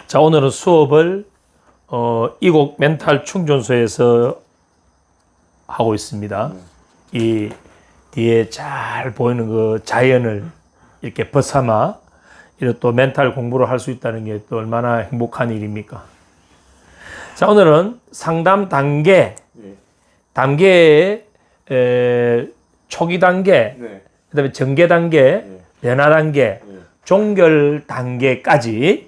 자, 오늘은 수업을 이곡 멘탈 충전소에서 하고 있습니다. 이 뒤에 잘 보이는 그 자연을 이렇게 벗삼아 이렇게 또 멘탈 공부를 할 수 있다는 게 또 얼마나 행복한 일입니까? 자, 오늘은 상담 단계의 초기 단계, 그다음에 전개 단계, 변화 단계, 종결 단계까지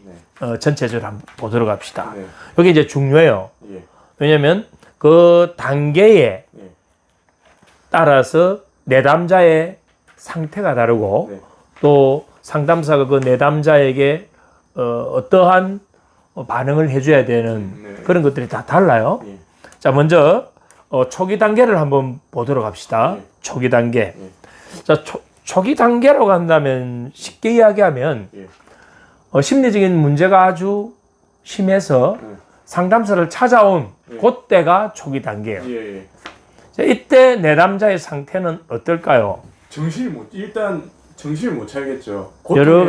전체적으로 한번 보도록 합시다. 여기 이제 중요해요. 왜냐하면 그 단계에 따라서 내담자의 상태가 다르고 또 상담사가 그 내담자에게 어떠한 반응을 해줘야 되는 그런 것들이 다 달라요. 자, 먼저 초기 단계를 한번 보도록 합시다. 초기 단계. 자, 초기 단계라고 한다면 쉽게 이야기하면 심리적인 문제가 아주 심해서 상담사를 찾아온 그때가 초기 단계예요. 자, 이때 내담자의 상태는 어떨까요? 일단 정신을 못 차리겠죠. 여러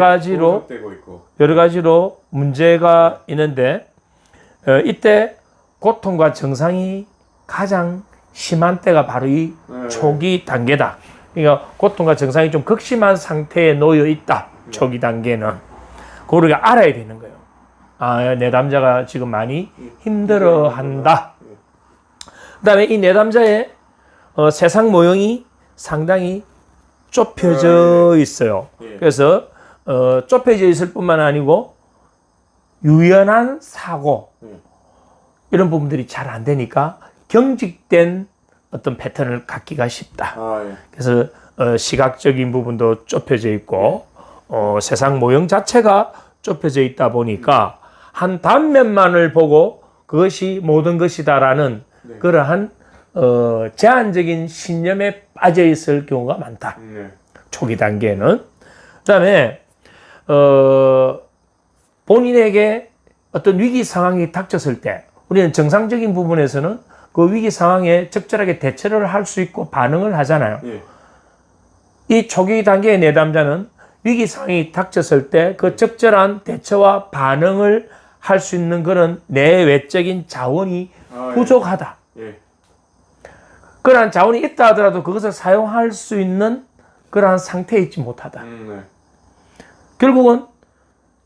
가지로 문제가 있는데 이때 고통과 증상이 가장 심한 때가 바로 이 초기 단계다. 그러니까 고통과 증상이 좀 극심한 상태에 놓여 있다. 초기 단계는. 그걸 우리가 알아야 되는 거예요. 아, 내담자가 지금 많이 힘들어한다. 그 다음에 이 내담자의 세상 모형이 상당히 좁혀져 있어요. 그래서 좁혀져 있을 뿐만 아니고 유연한 사고 이런 부분들이 잘 안 되니까 경직된 어떤 패턴을 갖기가 쉽다. 그래서 시각적인 부분도 좁혀져 있고 세상 모형 자체가 좁혀져 있다 보니까 한 단면만을 보고 그것이 모든 것이다라는 그러한 제한적인 신념에 빠져 있을 경우가 많다. 초기 단계는. 그 다음에 본인에게 어떤 위기 상황이 닥쳤을 때 우리는 정상적인 부분에서는 그 위기 상황에 적절하게 대처를 할 수 있고 반응을 하잖아요. 이 초기 단계의 내담자는 위기 상황이 닥쳤을 때 그 적절한 대처와 반응을 할 수 있는 그런 내외적인 자원이 부족하다. 그러한 자원이 있다 하더라도 그것을 사용할 수 있는 그러한 상태에 있지 못하다. 결국은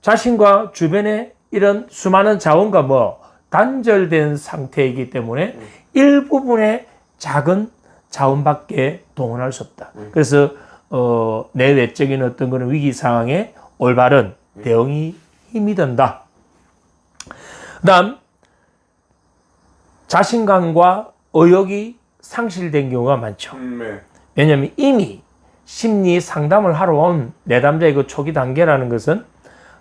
자신과 주변의 이런 수많은 자원과 단절된 상태이기 때문에 일부분의 작은 자원밖에 동원할 수 없다. 그래서 내외적인 어떤 그런 위기 상황에 올바른 대응이 힘이 든다. 그다음 자신감과 의욕이 상실된 경우가 많죠. 왜냐하면 이미 심리 상담을 하러 온 내담자의 그 초기 단계라는 것은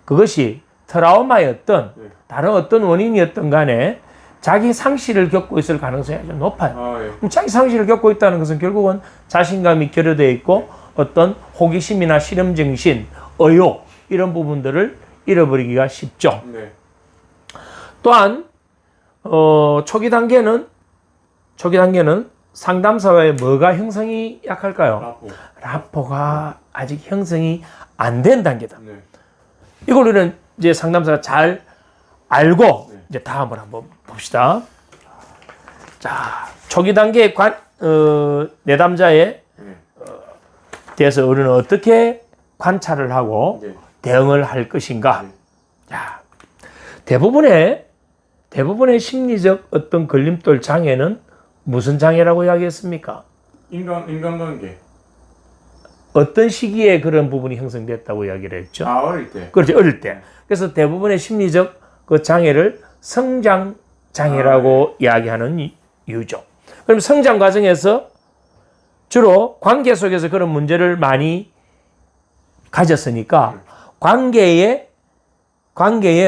그것이 트라우마였던 다른 어떤 원인이었던 간에 자기 상실을 겪고 있을 가능성이 아주 높아요. 그럼 자기 상실을 겪고 있다는 것은 결국은 자신감이 결여되어 있고 어떤 호기심이나 실험정신, 의욕 이런 부분들을 잃어버리기가 쉽죠. 또한 초기 단계는 상담사와의 뭐가 형성이 약할까요? 라포가 아직 형성이 안 된 단계다. 이걸 우리는 이제 상담사가 잘 알고 이제 다음을 한번 봅시다. 자, 초기 단계의 내담자에 대해서 우리는 어떻게 관찰을 하고 대응을 할 것인가? 자, 대부분의 심리적 어떤 걸림돌 장애는 무슨 장애라고 이야기했습니까? 인간관계. 어떤 시기에 그런 부분이 형성됐다고 이야기를 했죠? 어릴 때. 그렇죠, 어릴 때. 그래서 대부분의 심리적 그 장애를 성장 장애라고 이야기하는 이유죠. 그럼 성장 과정에서 주로 관계 속에서 그런 문제를 많이 가졌으니까 관계에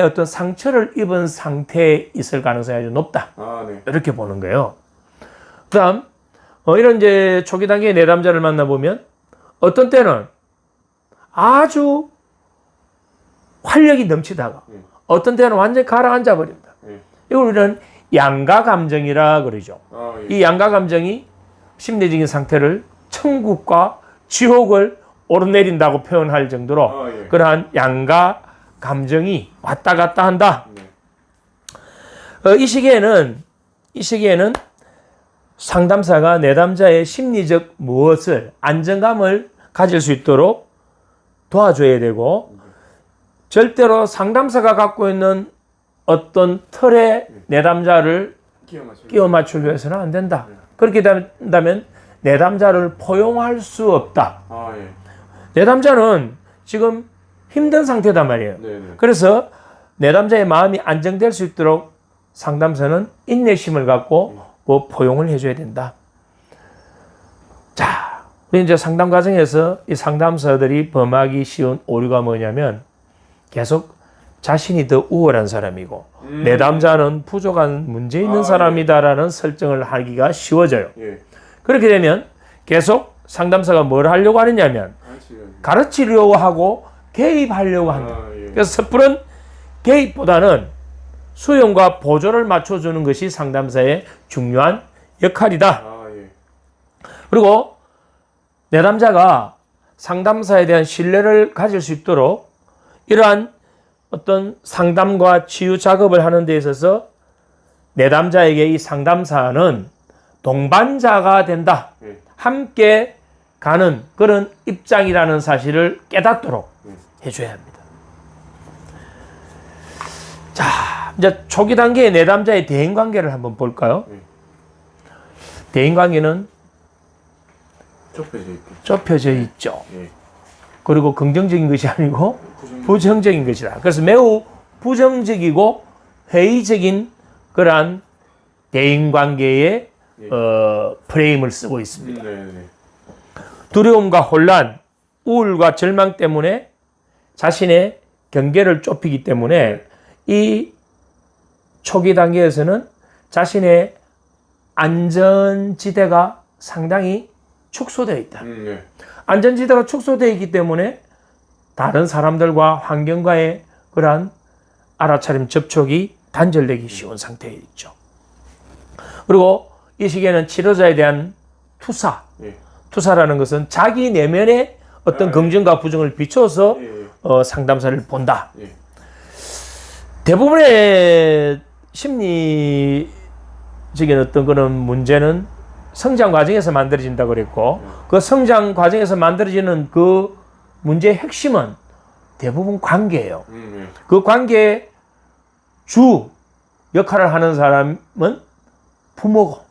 어떤 상처를 입은 상태에 있을 가능성이 아주 높다. 이렇게 보는 거예요. 그 다음, 이런 이제 초기 단계의 내담자를 만나보면 어떤 때는 아주 활력이 넘치다가 어떤 때는 완전히 가라앉아 버립니다. 이걸 우리는 양가 감정이라 그러죠. 이 양가 감정이 심리적인 상태를 천국과 지옥을 오르내린다고 표현할 정도로 그러한 양가 감정이 왔다 갔다 한다. 네. 이 시기에는 상담사가 내담자의 심리적 무엇을 안정감을 가질 수 있도록 도와줘야 되고 절대로 상담사가 갖고 있는 어떤 틀에 내담자를 끼워 맞추려 해서는 안 된다. 그렇게 된다면 내담자를 포용할 수 없다. 아, 예. 내담자는 지금 힘든 상태단 말이에요. 네네. 그래서 내담자의 마음이 안정될 수 있도록 상담사는 인내심을 갖고 그 포용을 해줘야 된다. 자, 우리 이제 상담 과정에서 이 상담사들이 범하기 쉬운 오류가 뭐냐면 계속 자신이 더 우월한 사람이고 내담자는 부족한 문제 있는 사람이다라는 설정을 하기가 쉬워져요. 예. 그렇게 되면 계속 상담사가 뭘 하려고 하느냐면 가르치려고 하고 개입하려고 한다. 아, 예. 그래서 섣부른 개입보다는 수용과 보조를 맞춰주는 것이 상담사의 중요한 역할이다. 아, 예. 그리고 내담자가 상담사에 대한 신뢰를 가질 수 있도록 이러한 어떤 상담과 치유 작업을 하는 데 있어서 내담자에게 이 상담사는 동반자가 된다. 예. 함께 가는 그런 입장이라는 사실을 깨닫도록 해줘야 합니다. 자, 이제 초기 단계의 내담자의 대인관계를 한번 볼까요? 대인관계는 좁혀져 있죠. 예. 그리고 긍정적인 것이 아니고 부정적인 것이다. 그래서 매우 부정적이고 회의적인 그러한 대인관계의 프레임을 쓰고 있습니다. 네네. 두려움과 혼란, 우울과 절망 때문에 자신의 경계를 좁히기 때문에 이 초기 단계에서는 자신의 안전지대가 상당히 축소되어 있다. 네. 안전지대가 축소되어 있기 때문에 다른 사람들과 환경과의 그러한 알아차림 접촉이 단절되기 쉬운 상태에 있죠. 그리고 이 시기에는 치료자에 대한 투사, 투사라는 것은 자기 내면의 어떤 긍정과 부정을 비춰서 상담사를 본다. 대부분의 심리적인 어떤 그런 문제는 성장 과정에서 만들어진다고 그랬고 그 성장 과정에서 만들어지는 그 문제의 핵심은 대부분 관계예요. 그 관계의 주 역할을 하는 사람은 부모고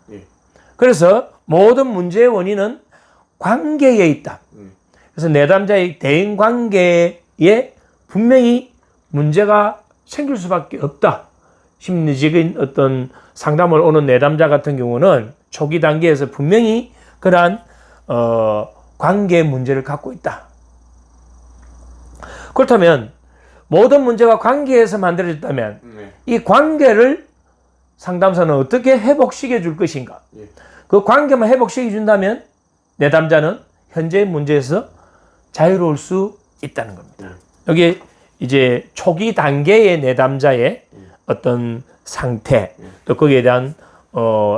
그래서 모든 문제의 원인은 관계에 있다. 그래서 내담자의 대인관계에 분명히 문제가 생길 수밖에 없다. 심리적인 어떤 상담을 오는 내담자 같은 경우는 초기 단계에서 분명히 그러한 관계 문제를 갖고 있다. 그렇다면 모든 문제가 관계에서 만들어졌다면 이 관계를 상담사는 어떻게 회복시켜 줄 것인가? 그 관계만 회복시켜 준다면 내담자는 현재의 문제에서 자유로울 수 있다는 겁니다. 여기 이제 초기 단계의 내담자의 어떤 상태, 또 거기에 대한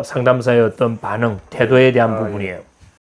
상담사의 어떤 반응, 태도에 대한 부분이에요.